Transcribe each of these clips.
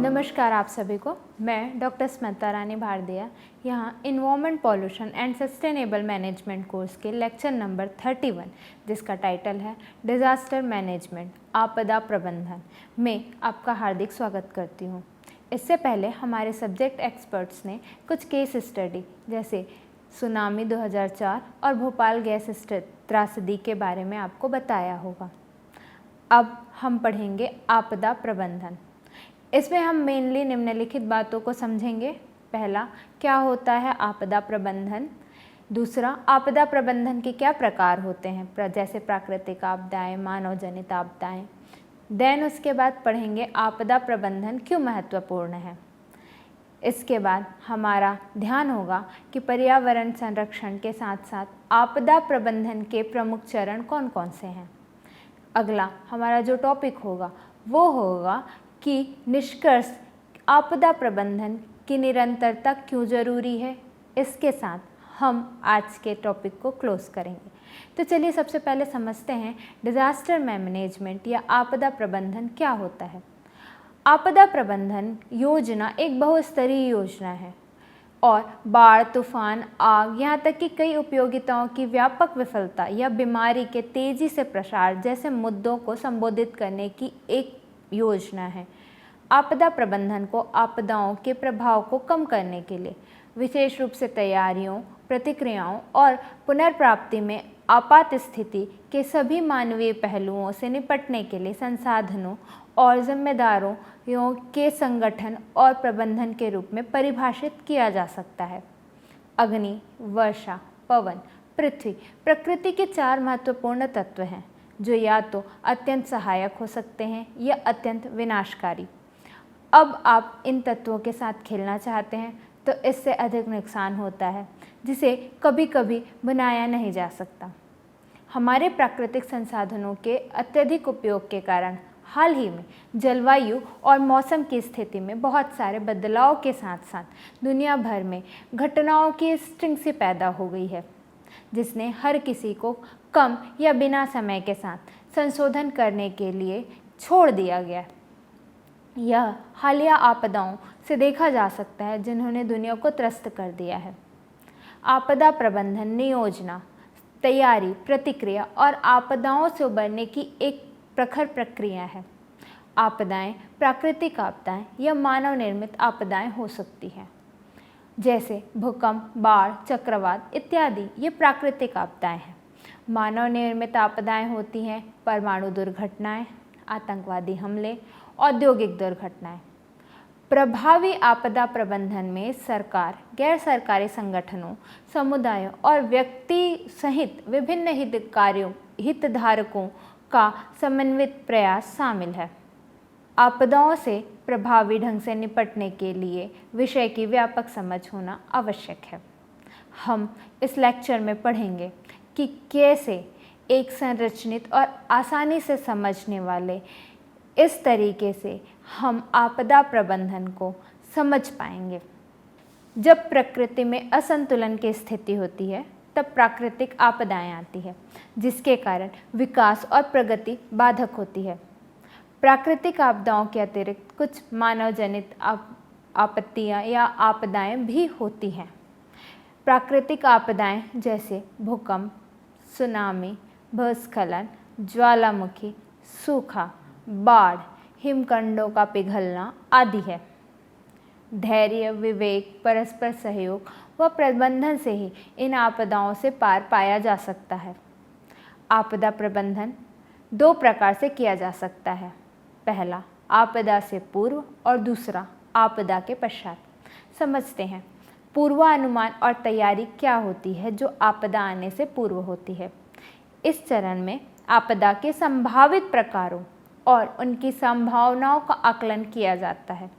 नमस्कार आप सभी को। मैं डॉक्टर स्मिता रानी भारदिया यहाँ environment pollution and sustainable management course के लेक्चर नंबर 31 जिसका टाइटल है डिज़ास्टर मैनेजमेंट आपदा प्रबंधन में आपका हार्दिक स्वागत करती हूँ। इससे पहले हमारे सब्जेक्ट एक्सपर्ट्स ने कुछ केस स्टडी जैसे सुनामी 2004 और भोपाल गैस त्रासदी के बारे में आपको बताया होगा। अब हम पढ़ेंगे आपदा प्रबंधन। इसमें हम मेनली निम्नलिखित बातों को समझेंगे। पहला, क्या होता है आपदा प्रबंधन। दूसरा, आपदा प्रबंधन के क्या प्रकार होते हैं, जैसे प्राकृतिक आपदाएं, मानव जनित आपदाएं। देन उसके बाद पढ़ेंगे आपदा प्रबंधन क्यों महत्वपूर्ण है। इसके बाद हमारा ध्यान होगा कि पर्यावरण संरक्षण के साथ साथ आपदा प्रबंधन के प्रमुख चरण कौन कौन से हैं। अगला हमारा जो टॉपिक होगा वो होगा कि निष्कर्ष आपदा प्रबंधन की निरंतरता क्यों ज़रूरी है। इसके साथ हम आज के टॉपिक को क्लोज करेंगे। तो चलिए सबसे पहले समझते हैं डिज़ास्टर मैनेजमेंट या आपदा प्रबंधन क्या होता है। आपदा प्रबंधन योजना एक बहुस्तरीय योजना है और बाढ़, तूफान, आग, यहाँ तक कि कई उपयोगिताओं की व्यापक विफलता या बीमारी के तेज़ी से प्रसार जैसे मुद्दों को संबोधित करने की एक योजना है। आपदा प्रबंधन को आपदाओं के प्रभाव को कम करने के लिए विशेष रूप से तैयारियों, प्रतिक्रियाओं और पुनर्प्राप्ति में आपात स्थिति के सभी मानवीय पहलुओं से निपटने के लिए संसाधनों और जिम्मेदारों के संगठन और प्रबंधन के रूप में परिभाषित किया जा सकता है। अग्नि, वर्षा, पवन, पृथ्वी प्रकृति के 4 महत्वपूर्ण तत्व हैं जो या तो अत्यंत सहायक हो सकते हैं या अत्यंत विनाशकारी। अब आप इन तत्वों के साथ खेलना चाहते हैं तो इससे अधिक नुकसान होता है जिसे कभी कभी बनाया नहीं जा सकता। हमारे प्राकृतिक संसाधनों के अत्यधिक उपयोग के कारण हाल ही में जलवायु और मौसम की स्थिति में बहुत सारे बदलाव के साथ साथ दुनिया भर में घटनाओं की स्ट्रिंग सी पैदा हो गई है जिसने हर किसी को कम या बिना समय के साथ संशोधन करने के लिए छोड़ दिया गया। यह हालिया आपदाओं से देखा जा सकता है जिन्होंने दुनिया को त्रस्त कर दिया है। आपदा प्रबंधन नियोजना, तैयारी, प्रतिक्रिया और आपदाओं से उबरने की एक प्रखर प्रक्रिया है। आपदाएं प्राकृतिक आपदाएं या मानव निर्मित आपदाएं हो सकती हैं जैसे भूकंप, बाढ़, चक्रवात इत्यादि। ये प्राकृतिक आपदाएं हैं। मानव निर्मित आपदाएं होती हैं परमाणु दुर्घटनाएं, आतंकवादी हमले, औद्योगिक दुर्घटनाएं। प्रभावी आपदा प्रबंधन में सरकार, गैर सरकारी संगठनों, समुदायों और व्यक्ति सहित विभिन्न हितधारकों का समन्वित प्रयास शामिल है। आपदाओं से प्रभावी ढंग से निपटने के लिए विषय की व्यापक समझ होना आवश्यक है। हम इस लेक्चर में पढ़ेंगे कि कैसे एक संरचित और आसानी से समझने वाले इस तरीके से हम आपदा प्रबंधन को समझ पाएंगे। जब प्रकृति में असंतुलन की स्थिति होती है तब प्राकृतिक आपदाएं आती है जिसके कारण विकास और प्रगति बाधक होती है। प्राकृतिक आपदाओं के अतिरिक्त कुछ मानव जनित आपत्तियां या आपदाएं भी होती हैं। प्राकृतिक आपदाएं जैसे भूकंप, सुनामी, भूस्खलन, ज्वालामुखी, सूखा, बाढ़, हिमखंडों का पिघलना आदि है। धैर्य, विवेक, परस्पर सहयोग व प्रबंधन से ही इन आपदाओं से पार पाया जा सकता है। आपदा प्रबंधन 2 प्रकार से किया जा सकता है। पहला आपदा से पूर्व और दूसरा आपदा के पश्चात। समझते हैं पूर्वानुमान और तैयारी क्या होती है जो आपदा आने से पूर्व होती है। इस चरण में आपदा के संभावित प्रकारों और उनकी संभावनाओं का आकलन किया जाता है।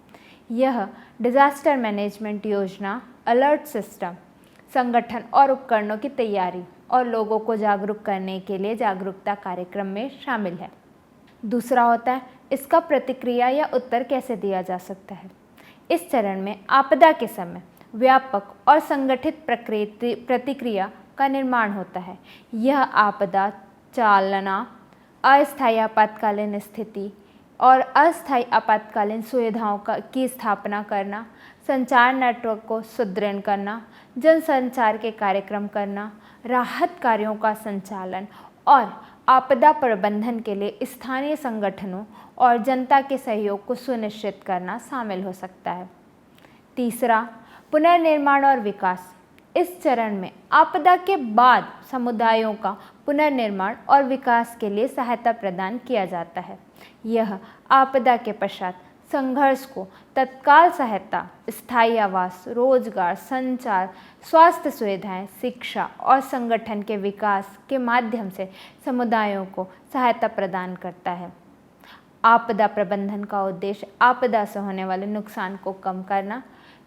यह डिज़ास्टर मैनेजमेंट योजना, अलर्ट सिस्टम, संगठन और उपकरणों की तैयारी और लोगों को जागरूक करने के लिए जागरूकता कार्यक्रम में शामिल है। दूसरा होता है इसका प्रतिक्रिया या उत्तर कैसे दिया जा सकता है। इस चरण में आपदा के समय व्यापक और संगठित प्रतिक्रिया का निर्माण होता है। यह आपदा चालना, अस्थायी आपातकालीन स्थिति, और अस्थायी आपातकालीन सुविधाओं की स्थापना करना, संचार नेटवर्क को सुदृढ़ करना, जनसंचार के कार्यक्रम करना, राहत कार्यों का संचालन और आपदा प्रबंधन के लिए स्थानीय संगठनों और जनता के सहयोग को सुनिश्चित करना शामिल हो सकता है। तीसरा, पुनर्निर्माण और विकास। इस चरण में आपदा के बाद समुदायों का पुनर्निर्माण और विकास के लिए सहायता प्रदान किया जाता है। यह आपदा के पश्चात संघर्ष को तत्काल सहायता, स्थायी आवास, रोजगार, संचार, स्वास्थ्य सुविधाएं, शिक्षा और संगठन के विकास के माध्यम से समुदायों को सहायता प्रदान करता है। आपदा प्रबंधन का उद्देश्य आपदा से होने वाले नुकसान को कम करना,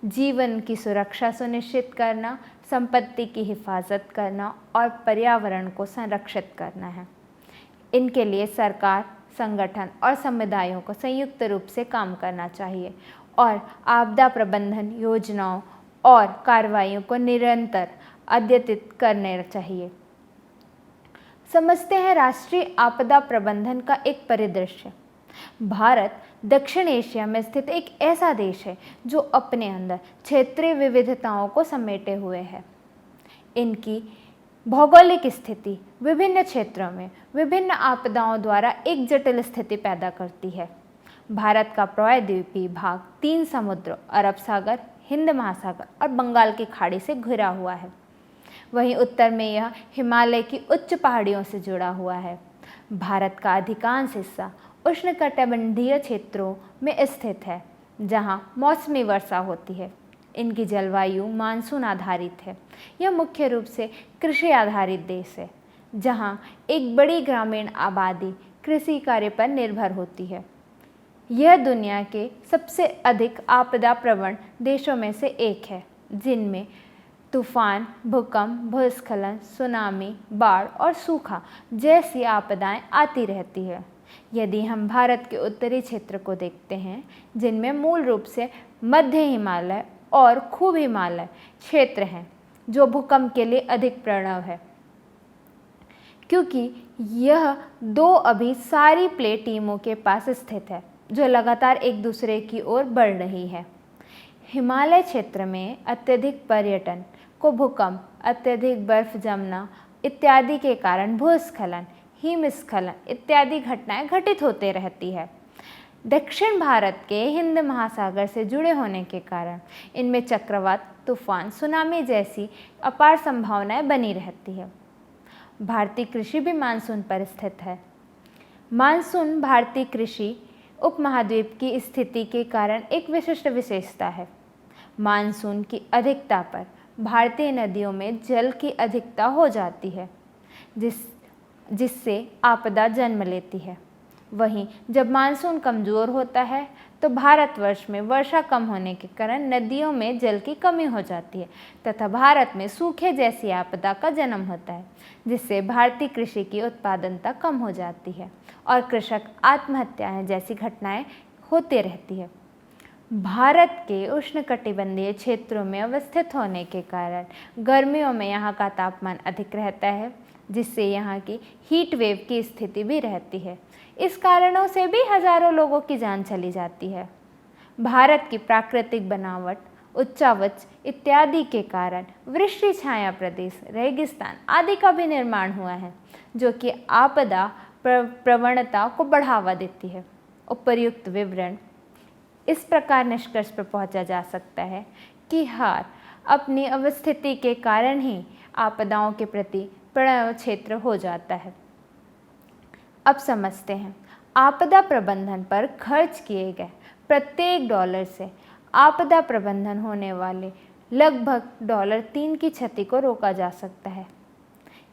जीवन की सुरक्षा सुनिश्चित करना, संपत्ति की हिफाजत करना और पर्यावरण को संरक्षित करना है। इनके लिए सरकार, संगठन और समुदायों को संयुक्त रूप से काम करना चाहिए और आपदा प्रबंधन योजनाओं और कार्रवाइयों को निरंतर अद्यतित करने चाहिए। समझते हैं राष्ट्रीय आपदा प्रबंधन का एक परिदृश्य। भारत दक्षिण एशिया में स्थित एक ऐसा देश है जो अपने अंदर क्षेत्रीय विविधताओं को समेटे हुए है। इनकी भौगोलिक स्थिति विभिन्न क्षेत्रों में विभिन्न आपदाओं द्वारा एक जटिल स्थिति पैदा करती है। भारत का प्रायद्वीपीय भाग 3 समुद्रों अरब सागर, हिंद महासागर और बंगाल की खाड़ी से घिरा हुआ है। वहीं उत्तर में यह हिमालय की उच्च पहाड़ियों से जुड़ा हुआ है। भारत का अधिकांश हिस्सा उष्णकटिबंधीय क्षेत्रों में स्थित है, जहां मौसमी वर्षा होती है। इनकी जलवायु मानसून आधारित है। यह मुख्य रूप से कृषि आधारित देश है, जहां एक बड़ी ग्रामीण आबादी कृषि कार्य पर निर्भर होती है। यह दुनिया के सबसे अधिक आपदा प्रवण देशों में से एक है, जिनमें तूफान, भूकंप, भूस्खलन, सुनामी, बाढ़ और सूखा जैसी आपदाएं आती रहती है। यदि हम भारत के उत्तरी क्षेत्र को देखते हैं, जिनमें मूल रूप से मध्य हिमालय और खूब हिमालय क्षेत्र हैं, जो भूकंप के लिए अधिक प्रणव है, क्योंकि यह 2 अभी सारी प्लेट टीमों के पास स्थित है, जो लगातार एक दूसरे की ओर बढ़ रही है। हिमालय क्षेत्र में अत्यधिक पर्यटन को भूकंप, अत्यधिक बर्फ जमना इत्यादि के कारण भूस्खलन, हिमस्खलन इत्यादि घटनाएं घटित होते रहती है। दक्षिण भारत के हिंद महासागर से जुड़े होने के कारण इनमें चक्रवात, तूफान, सुनामी जैसी अपार संभावनाएं बनी रहती है। भारतीय कृषि भी मानसून पर स्थित है। मानसून भारतीय कृषि उपमहाद्वीप की स्थिति के कारण एक विशिष्ट विशेषता है। मानसून की अधिकता पर भारतीय नदियों में जल की अधिकता हो जाती है, जिससे आपदा जन्म लेती है। वहीं जब मानसून कमज़ोर होता है तो भारतवर्ष में वर्षा कम होने के कारण नदियों में जल की कमी हो जाती है तथा भारत में सूखे जैसी आपदा का जन्म होता है, जिससे भारतीय कृषि की उत्पादनता कम हो जाती है और कृषक आत्महत्याएं जैसी घटनाएं होती रहती है। भारत के उष्णकटिबंधीय क्षेत्रों में अवस्थित होने के कारण गर्मियों में यहाँ का तापमान अधिक रहता है, जिससे यहाँ की हीट वेव की स्थिति भी रहती है। इस कारणों से भी हजारों लोगों की जान चली जाती है। भारत की प्राकृतिक बनावट, उच्चावच इत्यादि के कारण वृष्टि छाया प्रदेश, रेगिस्तान आदि का भी निर्माण हुआ है, जो कि आपदा प्रवणता को बढ़ावा देती है। उपर्युक्त विवरण इस प्रकार निष्कर्ष पर पहुंचा जा सकता है कि हार अपनी अवस्थिति के कारण ही आपदाओं के प्रति प्रणय क्षेत्र हो जाता है। अब समझते हैं आपदा प्रबंधन पर खर्च किए गए प्रत्येक डॉलर से आपदा प्रबंधन होने वाले लगभग $3 की क्षति को रोका जा सकता है।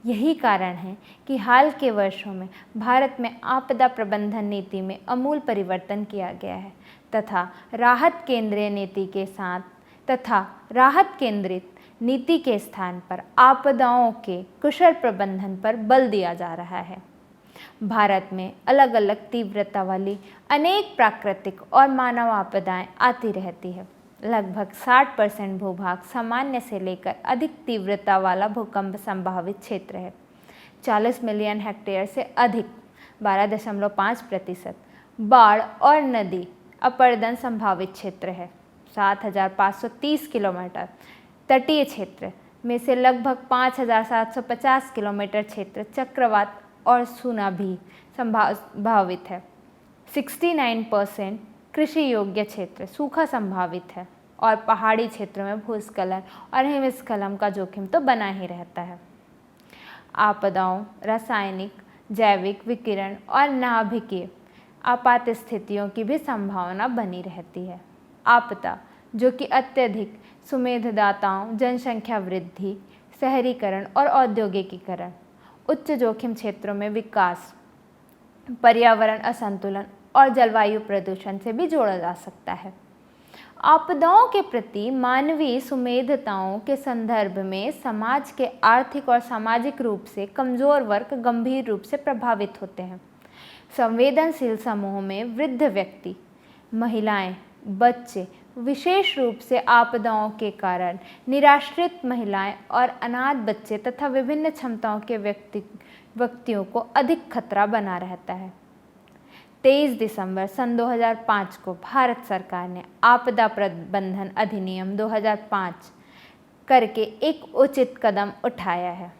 यही कारण है कि हाल के वर्षों में भारत में आपदा प्रबंधन नीति में अमूल परिवर्तन किया गया है तथा राहत केंद्रित नीति के स्थान पर आपदाओं के कुशल प्रबंधन पर बल दिया जा रहा है। भारत में अलग अलग तीव्रता वाली अनेक प्राकृतिक और मानव आपदाएं आती रहती है। लगभग 60% भूभाग सामान्य से लेकर अधिक तीव्रता वाला भूकंप संभावित क्षेत्र है। 40 मिलियन हेक्टेयर से अधिक 12.5% बाढ़ और नदी अपर्दन संभावित क्षेत्र है 7,530 किलोमीटर। तटीय क्षेत्र में से लगभग 5,750 किलोमीटर क्षेत्र चक्रवात और सुनामी संभावित है। 69% कृषि योग्य क्षेत्र सूखा संभावित है और पहाड़ी क्षेत्रों में भूस्खलन और हिमस्खलन का जोखिम तो बना ही रहता है। आपदाओं, रासायनिक, जैविक विकिरण और नाभिकीय आपात स्थितियों की भी संभावना बनी रहती है। आपदा जो कि अत्यधिक सुमेधदाताओं, जनसंख्या वृद्धि, शहरीकरण और औद्योगिकीकरण, उच्च जोखिम क्षेत्रों में विकास, पर्यावरण असंतुलन और जलवायु प्रदूषण से भी जोड़ा जा सकता है। आपदाओं के प्रति मानवीय सुमेधताओं के संदर्भ में समाज के आर्थिक और सामाजिक रूप से कमजोर वर्ग गंभीर रूप से प्रभावित होते हैं। संवेदनशील समूह में वृद्ध व्यक्ति, महिलाएं, बच्चे, विशेष रूप से आपदाओं के कारण निराश्रित महिलाएं और अनाथ बच्चे तथा विभिन्न क्षमताओं के व्यक्तियों को अधिक खतरा बना रहता है। 23 दिसंबर सन 2005 को भारत सरकार ने आपदा प्रबंधन अधिनियम 2005 करके एक उचित कदम उठाया है।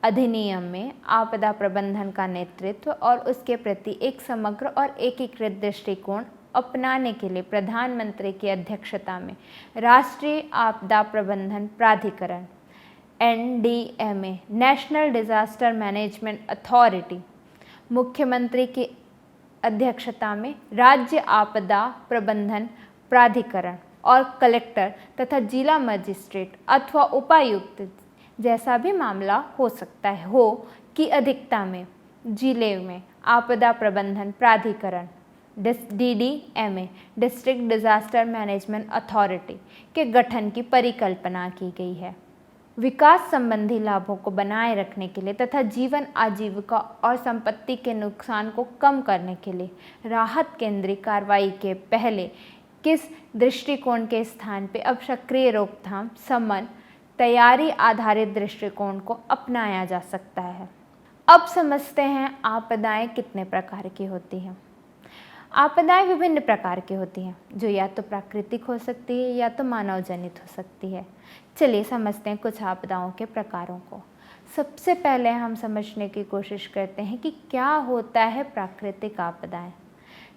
अधिनियम में आपदा प्रबंधन का नेतृत्व और उसके प्रति एक समग्र और एकीकृत दृष्टिकोण अपनाने के लिए प्रधानमंत्री की अध्यक्षता में राष्ट्रीय आपदा प्रबंधन प्राधिकरण NDMA national disaster management authority, मुख्यमंत्री की अध्यक्षता में राज्य आपदा प्रबंधन प्राधिकरण और कलेक्टर तथा जिला मजिस्ट्रेट अथवा उपायुक्त जैसा भी मामला हो सकता है हो कि अधिकता में जिले में आपदा प्रबंधन प्राधिकरण DDMA district disaster management authority के गठन की परिकल्पना की गई है। विकास संबंधी लाभों को बनाए रखने के लिए तथा जीवन, आजीविका और संपत्ति के नुकसान को कम करने के लिए राहत केंद्रीय कार्रवाई के पहले किस दृष्टिकोण के स्थान पर अब सक्रिय रोकथाम, समन, तैयारी आधारित दृष्टिकोण को अपनाया जा सकता है। अब समझते हैं आपदाएं कितने प्रकार की होती हैं। आपदाएं विभिन्न प्रकार की होती हैं जो या तो प्राकृतिक हो सकती है या तो मानव जनित हो सकती है। चलिए समझते हैं कुछ आपदाओं के प्रकारों को। सबसे पहले हम समझने की कोशिश करते हैं कि क्या होता है प्राकृतिक आपदाएं।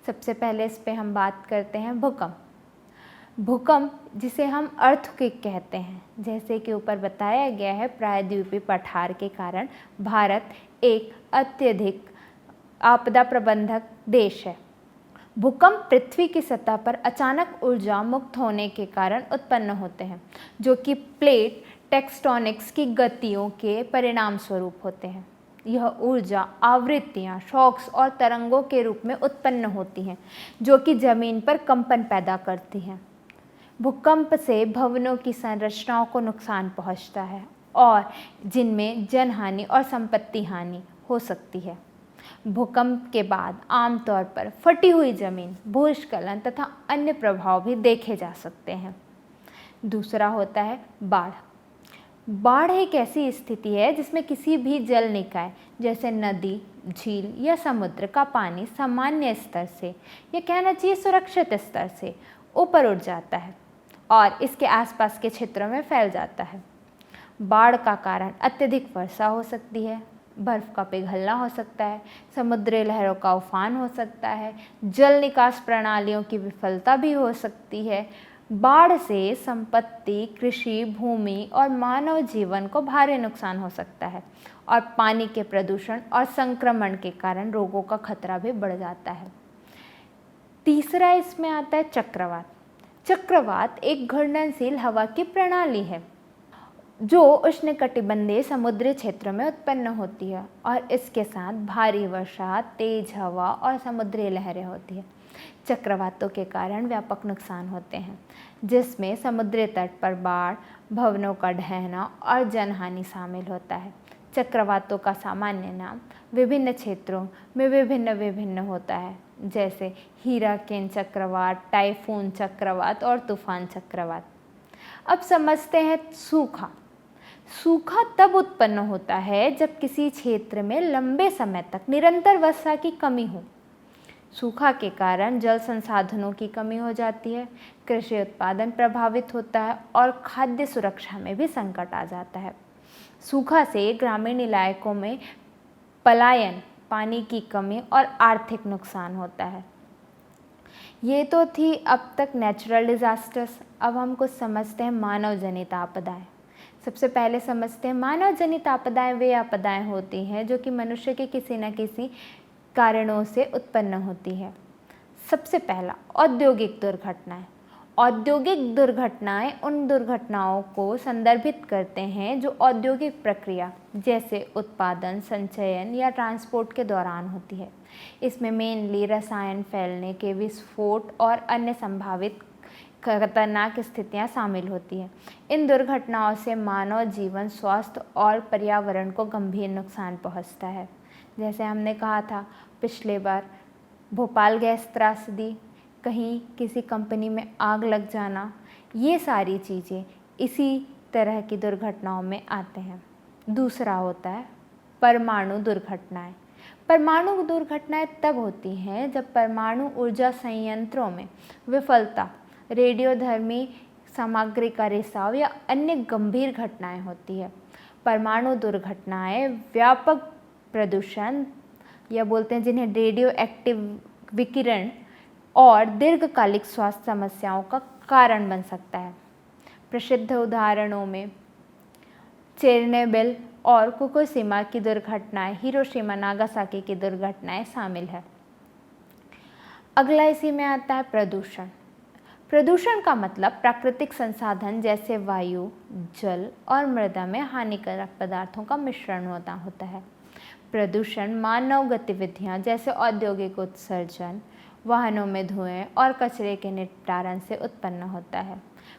सबसे पहले इस पे हम बात करते हैं भूकंप। भूकंप जिसे हम अर्थक्वेक कहते हैं, जैसे कि ऊपर बताया गया है, प्रायद्वीपीय पठार के कारण भारत एक अत्यधिक आपदा प्रबंधक देश है। भूकंप पृथ्वी की सतह पर अचानक ऊर्जा मुक्त होने के कारण उत्पन्न होते हैं, जो कि प्लेट टेक्टोनिक्स की गतियों के परिणाम स्वरूप होते हैं। यह ऊर्जा आवृत्तियाँ, शॉक्स और तरंगों के रूप में उत्पन्न होती हैं, जो कि जमीन पर कंपन पैदा करती हैं। भूकंप से भवनों की संरचनाओं को नुकसान पहुंचता है और जिनमें जनहानि और संपत्ति हानि हो सकती है। भूकंप के बाद आमतौर पर फटी हुई जमीन, भूस्खलन तथा अन्य प्रभाव भी देखे जा सकते हैं। दूसरा होता है बाढ़। बाढ़ एक ऐसी स्थिति है जिसमें किसी भी जल निकाय जैसे नदी, झील या समुद्र का पानी सामान्य स्तर से या कहना चाहिए सुरक्षित स्तर से ऊपर उठ जाता है और इसके आसपास के क्षेत्रों में फैल जाता है। बाढ़ का कारण अत्यधिक वर्षा हो सकती है, बर्फ़ का पिघलना हो सकता है, समुद्री लहरों का उफान हो सकता है, जल निकास प्रणालियों की विफलता भी हो सकती है। बाढ़ से संपत्ति, कृषि भूमि और मानव जीवन को भारी नुकसान हो सकता है और पानी के प्रदूषण और संक्रमण के कारण रोगों का खतरा भी बढ़ जाता है। तीसरा इसमें आता है चक्रवात। चक्रवात एक घूर्णनशील हवा की प्रणाली है जो उष्णकटिबंधीय समुद्री क्षेत्र में उत्पन्न होती है और इसके साथ भारी वर्षा, तेज हवा और समुद्री लहरें होती हैं। चक्रवातों के कारण व्यापक नुकसान होते हैं, जिसमें समुद्री तट पर बाढ़, भवनों का ढहना और जनहानि शामिल होता है। चक्रवातों का सामान्य नाम विभिन्न क्षेत्रों में विभिन्न होता है, जैसे हीराकेन चक्रवात, टाइफून चक्रवात और तूफान चक्रवात। अब समझते हैं सूखा। सूखा तब उत्पन्न होता है जब किसी क्षेत्र में लंबे समय तक निरंतर वर्षा की कमी हो। सूखा के कारण जल संसाधनों की कमी हो जाती है, कृषि उत्पादन प्रभावित होता है और खाद्य सुरक्षा में भी संकट आ जाता है। सूखा से ग्रामीण इलाकों में पलायन, पानी की कमी और आर्थिक नुकसान होता है। ये तो थी अब तक नेचुरल डिज़ास्टर्स। अब हम कुछ समझते हैं मानव जनित आपदाएं। सबसे पहले समझते हैं मानव जनित आपदाएं वे आपदाएं होती हैं जो कि मनुष्य के किसी न किसी कारणों से उत्पन्न होती है। सबसे पहला, औद्योगिक दुर्घटनाएं। औद्योगिक दुर्घटनाएं उन दुर्घटनाओं को संदर्भित करते हैं जो औद्योगिक प्रक्रिया जैसे उत्पादन, संचयन या ट्रांसपोर्ट के दौरान होती है। इसमें मेनली रसायन फैलने के विस्फोट और अन्य संभावित खतरनाक स्थितियां शामिल होती हैं। इन दुर्घटनाओं से मानव जीवन, स्वास्थ्य और पर्यावरण को गंभीर नुकसान पहुंचता है। जैसे हमने कहा था पिछले बार, भोपाल गैस त्रासदी, कहीं किसी कंपनी में आग लग जाना, ये सारी चीज़ें इसी तरह की दुर्घटनाओं में आते हैं। दूसरा होता है परमाणु दुर्घटनाएं। परमाणु दुर्घटनाएं तब होती हैं जब परमाणु ऊर्जा संयंत्रों में विफलता, रेडियोधर्मी सामग्री का रिसाव या अन्य गंभीर घटनाएं होती है। परमाणु दुर्घटनाएं व्यापक प्रदूषण या बोलते हैं जिन्हें रेडियो एक्टिव विकिरण और दीर्घकालिक स्वास्थ्य समस्याओं का कारण बन सकता है। प्रसिद्ध उदाहरणों में चेरनोबिल और फुकुशिमा की दुर्घटनाएं, हिरोशिमा नागासाकी की दुर्घटनाएं शामिल है। अगला इसी में आता है प्रदूषण। प्रदूषण का मतलब प्राकृतिक संसाधन जैसे वायु, जल और मृदा में हानिकारक पदार्थों का मिश्रण होता है। प्रदूषण मानव गतिविधियां जैसे औद्योगिक उत्सर्जन, वाहनों में धुएं और कचरे के निपटारण से उत्पन्न होता है।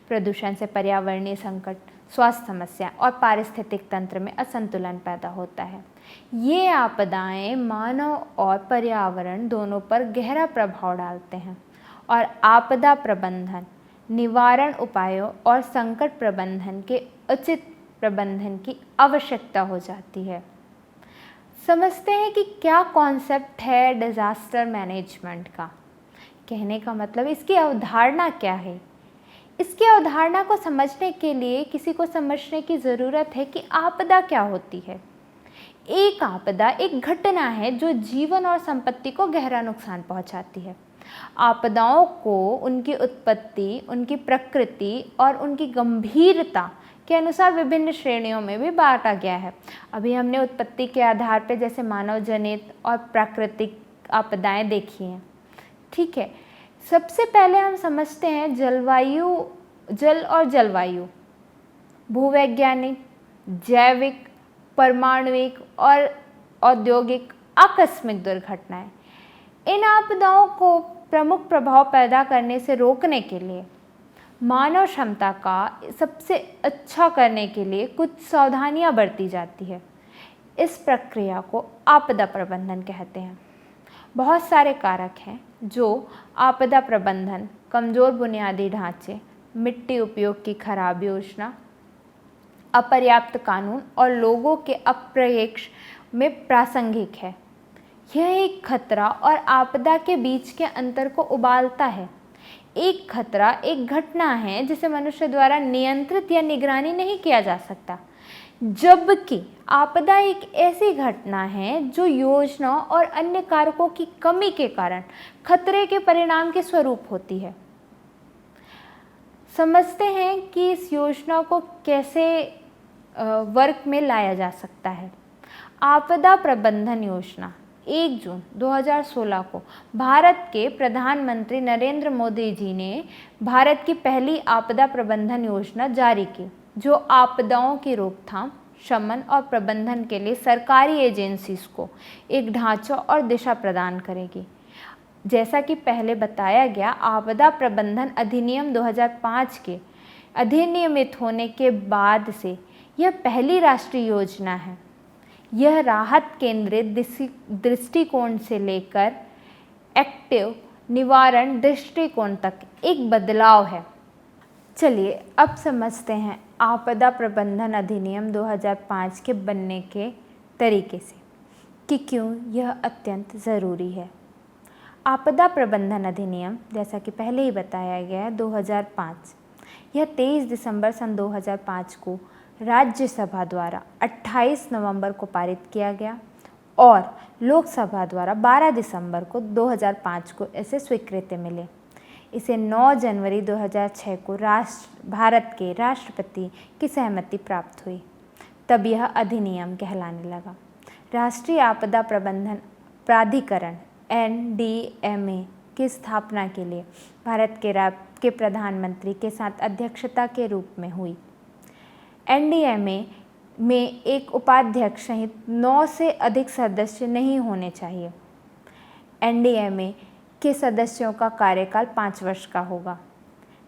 प्रदूषण से पर्यावरणीय संकट, स्वास्थ्य समस्या और पारिस्थितिक तंत्र में असंतुलन पैदा होता है। ये आपदाएं मानव और पर्यावरण दोनों पर गहरा प्रभाव डालते हैं और आपदा प्रबंधन, निवारण उपायों और संकट प्रबंधन के उचित प्रबंधन की आवश्यकता हो जाती है। समझते हैं कि क्या कॉन्सेप्ट है डिज़ास्टर मैनेजमेंट का। कहने का मतलब इसकी अवधारणा क्या है। इसकी अवधारणा को समझने के लिए किसी को समझने की ज़रूरत है कि आपदा क्या होती है। एक आपदा एक घटना है जो जीवन और संपत्ति को गहरा नुकसान पहुंचाती है। आपदाओं को उनकी उत्पत्ति, उनकी प्रकृति और उनकी गंभीरता के अनुसार विभिन्न श्रेणियों में भी बांटा गया है। अभी हमने उत्पत्ति के आधार पर जैसे मानव जनित और प्राकृतिक आपदाएं देखी हैं, ठीक है। सबसे पहले हम समझते हैं जल और जलवायु, भूवैज्ञानिक, जैविक, परमाणुविक और औद्योगिक आकस्मिक दुर्घटनाएं। इन आपदाओं को प्रमुख प्रभाव पैदा करने से रोकने के लिए मानव क्षमता का सबसे अच्छा करने के लिए कुछ सावधानियां बरती जाती है। इस प्रक्रिया को आपदा प्रबंधन कहते हैं। बहुत सारे कारक हैं जो आपदा प्रबंधन, कमज़ोर बुनियादी ढांचे, मिट्टी उपयोग की खराब योजना, अपर्याप्त कानून और लोगों के अप्रत्यक्ष में प्रासंगिक है। यह एक खतरा और आपदा के बीच के अंतर को उबालता है। एक खतरा एक घटना है जिसे मनुष्य द्वारा नियंत्रित या निगरानी नहीं किया जा सकता, जबकि आपदा एक ऐसी घटना है जो योजना और अन्य कारकों की कमी के कारण खतरे के परिणाम के स्वरूप होती है। समझते हैं कि इस योजना को कैसे वर्क में लाया जा सकता है। आपदा प्रबंधन योजना 1 जून 2016 को भारत के प्रधानमंत्री नरेंद्र मोदी जी ने भारत की पहली आपदा प्रबंधन योजना जारी की, जो आपदाओं की रोकथाम, शमन और प्रबंधन के लिए सरकारी एजेंसीज को एक ढांचा और दिशा प्रदान करेगी। जैसा कि पहले बताया गया, आपदा प्रबंधन अधिनियम 2005 के अधिनियमित होने के बाद से यह पहली राष्ट्रीय योजना है। यह राहत केंद्रित दृष्टिकोण से लेकर एक्टिव निवारण दृष्टिकोण तक एक बदलाव है। चलिए अब समझते हैं आपदा प्रबंधन अधिनियम 2005 के बनने के तरीके से कि क्यों यह अत्यंत ज़रूरी है। आपदा प्रबंधन अधिनियम, जैसा कि पहले ही बताया गया है, 2005, यह 23 दिसंबर सन 2005 को राज्यसभा द्वारा 28 नवंबर को पारित किया गया और लोकसभा द्वारा 12 दिसंबर को 2005 को इसे स्वीकृति मिली। इसे 9 जनवरी 2006 को भारत के राष्ट्रपति की सहमति प्राप्त हुई, तब यह अधिनियम कहलाने लगा। राष्ट्रीय आपदा प्रबंधन प्राधिकरण NDMA की स्थापना के लिए भारत के प्रधानमंत्री के साथ अध्यक्षता के रूप में हुई। NDMA में एक उपाध्यक्ष सहित 9 से अधिक सदस्य नहीं होने चाहिए। NDMA के सदस्यों का कार्यकाल 5 वर्ष का होगा।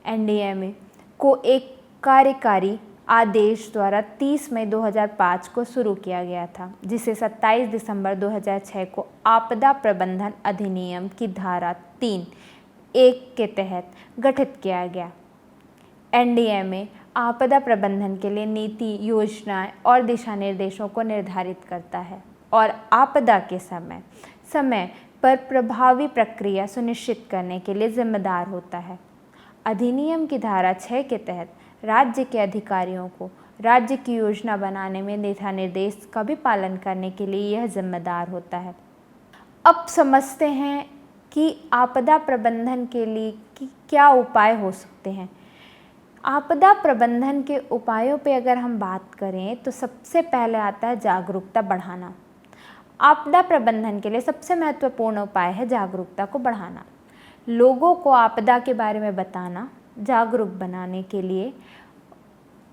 NDMA को एक कार्यकारी आदेश द्वारा 30 मई 2005 को शुरू किया गया था, जिसे 27 दिसंबर 2006 को आपदा प्रबंधन अधिनियम की धारा 3(1) के तहत गठित किया गया। NDMA आपदा प्रबंधन के लिए नीति, योजनाएं और दिशा निर्देशों को निर्धारित करता है और आपदा के समय पर प्रभावी प्रक्रिया सुनिश्चित करने के लिए जिम्मेदार होता है। अधिनियम की धारा 6 के तहत राज्य के अधिकारियों को राज्य की योजना बनाने में दिशा निर्देश का भी पालन करने के लिए यह जिम्मेदार होता है। अब समझते हैं कि आपदा प्रबंधन के लिए क्या उपाय हो सकते हैं। आपदा प्रबंधन के उपायों पे अगर हम बात करें तो सबसे पहले आता है जागरूकता बढ़ाना। आपदा प्रबंधन के लिए सबसे महत्वपूर्ण उपाय है जागरूकता को बढ़ाना। लोगों को आपदा के बारे में बताना। जागरूक बनाने के लिए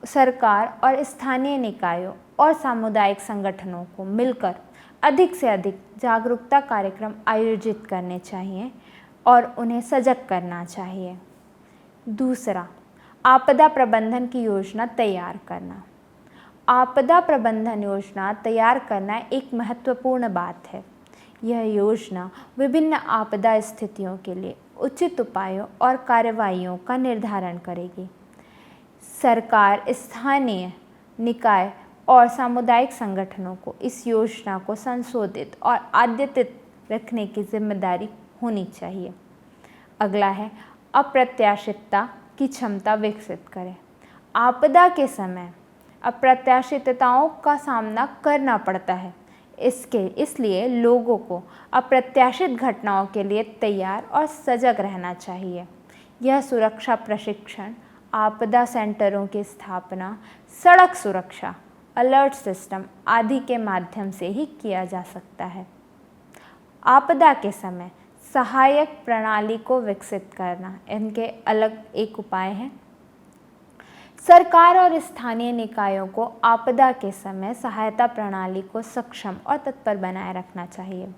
सरकार और स्थानीय निकायों और सामुदायिक संगठनों को मिलकर अधिक से अधिक जागरूकता कार्यक्रम आयोजित करने चाहिए और उन्हें सजग करना चाहिए। दूसरा, आपदा प्रबंधन की योजना तैयार करना। आपदा प्रबंधन योजना तैयार करना एक महत्वपूर्ण बात है। यह योजना विभिन्न आपदा स्थितियों के लिए उचित उपायों और कार्रवाइयों का निर्धारण करेगी। सरकार, स्थानीय निकाय और सामुदायिक संगठनों को इस योजना को संशोधित और अद्यतित रखने की जिम्मेदारी होनी चाहिए। अगला है अप्रत्याशितता की क्षमता विकसित करें। आपदा के समय अप्रत्याशितताओं का सामना करना पड़ता है, इसलिए लोगों को अप्रत्याशित घटनाओं के लिए तैयार और सजग रहना चाहिए। यह सुरक्षा प्रशिक्षण, आपदा सेंटरों की स्थापना, सड़क सुरक्षा, अलर्ट सिस्टम आदि के माध्यम से ही किया जा सकता है। आपदा के समय सहायक प्रणाली को विकसित करना, इनके अलग एक उपाय हैं। सरकार और स्थानीय निकायों को आपदा के समय सहायता प्रणाली को सक्षम और तत्पर बनाए रखना चाहिए।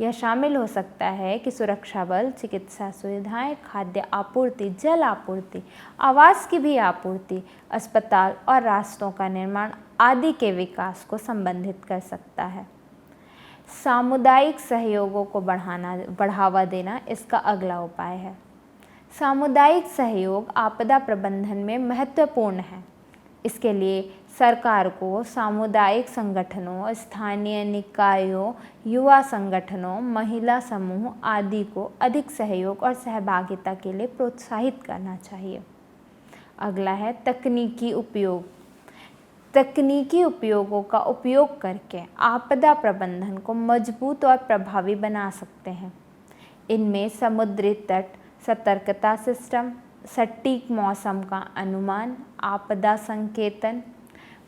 यह शामिल हो सकता है कि सुरक्षा बल, चिकित्सा सुविधाएं, खाद्य आपूर्ति, जल आपूर्ति, आवास की भी आपूर्ति, अस्पताल और रास्तों का निर्माण आदि के विकास को संबंधित कर सकता है। सामुदायिक सहयोगों को बढ़ावा देना इसका अगला उपाय है। सामुदायिक सहयोग आपदा प्रबंधन में महत्वपूर्ण है। इसके लिए सरकार को सामुदायिक संगठनों, स्थानीय निकायों, युवा संगठनों, महिला समूह आदि को अधिक सहयोग और सहभागिता के लिए प्रोत्साहित करना चाहिए। अगला है तकनीकी उपयोग। तकनीकी उपयोगों का उपयोग करके आपदा प्रबंधन को मजबूत और प्रभावी बना सकते हैं। इनमें समुद्री तट सतर्कता सिस्टम, सटीक मौसम का अनुमान, आपदा संकेतन,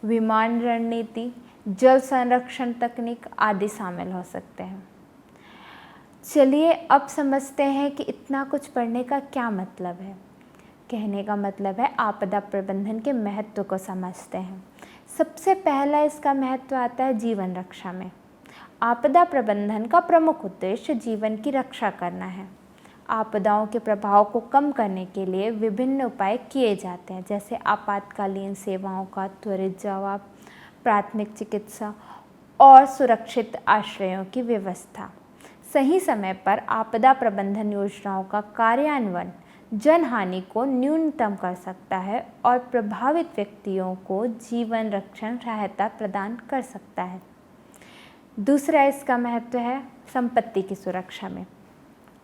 विमान रणनीति, जल संरक्षण तकनीक आदि शामिल हो सकते हैं। चलिए अब समझते हैं कि इतना कुछ पढ़ने का क्या मतलब है। कहने का मतलब है आपदा प्रबंधन के महत्व को समझते हैं। सबसे पहला इसका महत्व आता है जीवन रक्षा में। आपदा प्रबंधन का प्रमुख उद्देश्य जीवन की रक्षा करना है। आपदाओं के प्रभाव को कम करने के लिए विभिन्न उपाय किए जाते हैं, जैसे आपातकालीन सेवाओं का त्वरित जवाब, प्राथमिक चिकित्सा और सुरक्षित आश्रयों की व्यवस्था। सही समय पर आपदा प्रबंधन योजनाओं का कार्यान्वयन जनहानि को न्यूनतम कर सकता है और प्रभावित व्यक्तियों को जीवन रक्षण सहायता प्रदान कर सकता है। दूसरा इसका महत्व है संपत्ति की सुरक्षा में।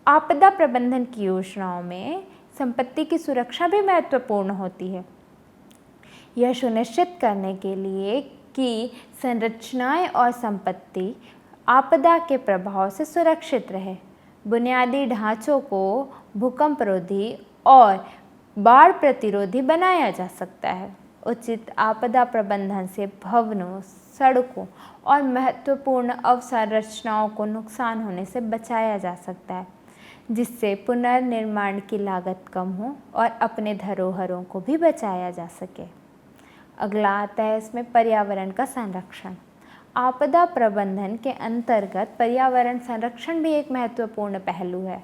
आपदा प्रबंधन की योजनाओं में संपत्ति की सुरक्षा भी महत्वपूर्ण होती है। यह सुनिश्चित करने के लिए कि संरचनाएं और संपत्ति आपदा के प्रभाव से सुरक्षित रहे। बुनियादी ढांचों को भूकंपरोधी और बाढ़ प्रतिरोधी बनाया जा सकता है। उचित आपदा प्रबंधन से भवनों, सड़कों और महत्वपूर्ण अवसंरचनाओं को नुकसान होने से बचाया जा सकता है, जिससे पुनर्निर्माण की लागत कम हो और अपने धरोहरों को भी बचाया जा सके। अगला आता है इसमें पर्यावरण का संरक्षण। आपदा प्रबंधन के अंतर्गत पर्यावरण संरक्षण भी एक महत्वपूर्ण पहलू है।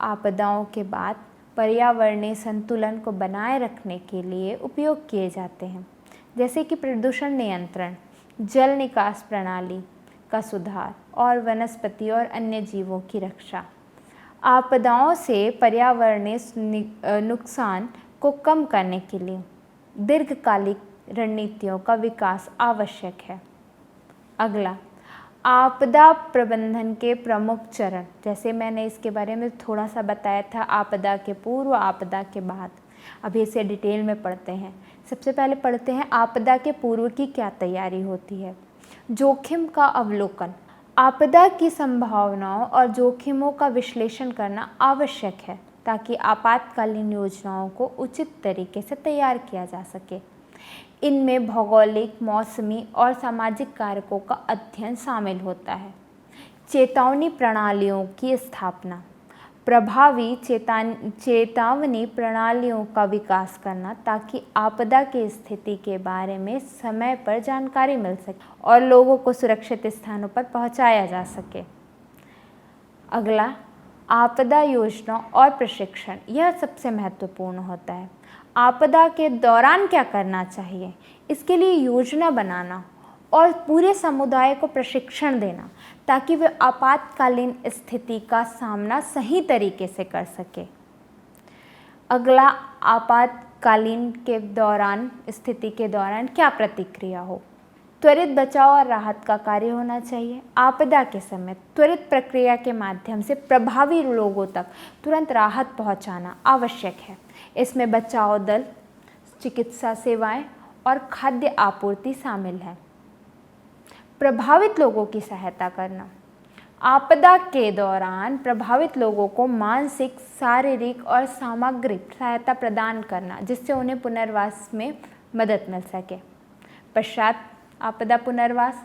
आपदाओं के बाद पर्यावरणीय संतुलन को बनाए रखने के लिए उपयोग किए जाते हैं, जैसे कि प्रदूषण नियंत्रण, जल निकास प्रणाली का सुधार और वनस्पति और अन्य जीवों की रक्षा। आपदाओं से पर्यावरणीय नुकसान को कम करने के लिए दीर्घकालिक रणनीतियों का विकास आवश्यक है। अगला, आपदा प्रबंधन के प्रमुख चरण, जैसे मैंने इसके बारे में थोड़ा सा बताया था, आपदा के पूर्व, आपदा के बाद। अभी इसे डिटेल में पढ़ते हैं। सबसे पहले पढ़ते हैं आपदा के पूर्व की क्या तैयारी होती है। जोखिम का अवलोकन। आपदा की संभावनाओं और जोखिमों का विश्लेषण करना आवश्यक है ताकि आपातकालीन योजनाओं को उचित तरीके से तैयार किया जा सके। इनमें भौगोलिक, मौसमी और सामाजिक कारकों का अध्ययन शामिल होता है। चेतावनी प्रणालियों की स्थापना। प्रभावी चेतावनी प्रणालियों का विकास करना ताकि आपदा की स्थिति के बारे में समय पर जानकारी मिल सके और लोगों को सुरक्षित स्थानों पर पहुंचाया जा सके। अगला, आपदा योजना और प्रशिक्षण। यह सबसे महत्वपूर्ण होता है। आपदा के दौरान क्या करना चाहिए, इसके लिए योजना बनाना और पूरे समुदाय को प्रशिक्षण देना ताकि वे आपातकालीन स्थिति का सामना सही तरीके से कर सके। अगला, आपातकालीन के दौरान, स्थिति के दौरान क्या प्रतिक्रिया हो। त्वरित बचाव और राहत का कार्य होना चाहिए। आपदा के समय त्वरित प्रक्रिया के माध्यम से प्रभावी लोगों तक तुरंत राहत पहुंचाना आवश्यक है। इसमें बचाव दल, चिकित्सा सेवाएं और खाद्य आपूर्ति शामिल है। प्रभावित लोगों की सहायता करना। आपदा के दौरान प्रभावित लोगों को मानसिक, शारीरिक और सामग्रिक सहायता प्रदान करना, जिससे उन्हें पुनर्वास में मदद मिल सके। पश्चात आपदा पुनर्वास,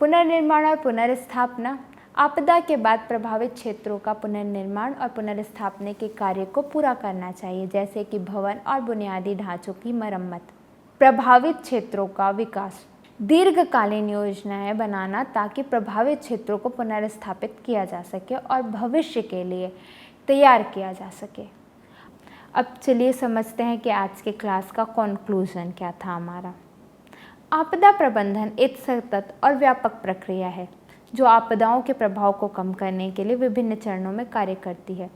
पुनर्निर्माण और पुनर्स्थापना। आपदा के बाद प्रभावित क्षेत्रों का पुनर्निर्माण और पुनर्स्थापना के कार्य को पूरा करना चाहिए, जैसे कि भवन और बुनियादी ढांचों की मरम्मत। प्रभावित क्षेत्रों का विकास। दीर्घकालीन योजनाएं बनाना ताकि प्रभावित क्षेत्रों को पुनर्स्थापित किया जा सके और भविष्य के लिए तैयार किया जा सके। अब चलिए समझते हैं कि आज के क्लास का कंक्लूजन क्या था हमारा। आपदा प्रबंधन एक सतत और व्यापक प्रक्रिया है जो आपदाओं के प्रभाव को कम करने के लिए विभिन्न चरणों में कार्य करती है।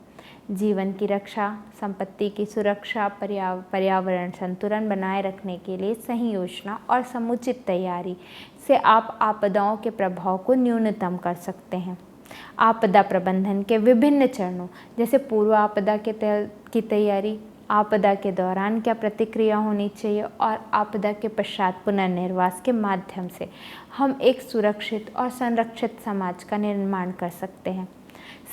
जीवन की रक्षा, संपत्ति की सुरक्षा, पर्यावरण संतुलन बनाए रखने के लिए सही योजना और समुचित तैयारी से आप आपदाओं के प्रभाव को न्यूनतम कर सकते हैं। आपदा प्रबंधन के विभिन्न चरणों, जैसे पूर्व आपदा की तैयारी, आपदा के दौरान क्या प्रतिक्रिया होनी चाहिए और आपदा के पश्चात पुनर्निर्वास के माध्यम से हम एक सुरक्षित और संरक्षित समाज का निर्माण कर सकते हैं।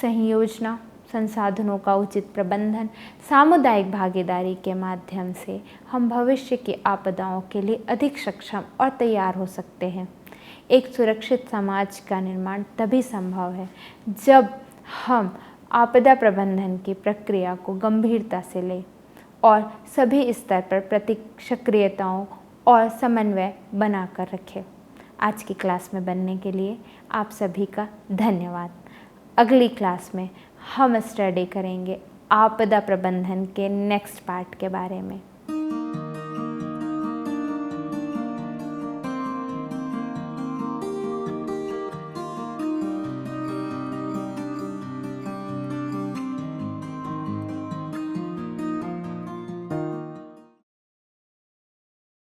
सही योजना, संसाधनों का उचित प्रबंधन, सामुदायिक भागीदारी के माध्यम से हम भविष्य की आपदाओं के लिए अधिक सक्षम और तैयार हो सकते हैं। एक सुरक्षित समाज का निर्माण तभी संभव है जब हम आपदा प्रबंधन की प्रक्रिया को गंभीरता से लें और सभी स्तर पर सक्रियताओं और समन्वय बनाकर रखें। आज की क्लास में बनने के लिए आप सभी का धन्यवाद। अगली क्लास में हम स्टडी करेंगे आपदा प्रबंधन के नेक्स्ट पार्ट के बारे में।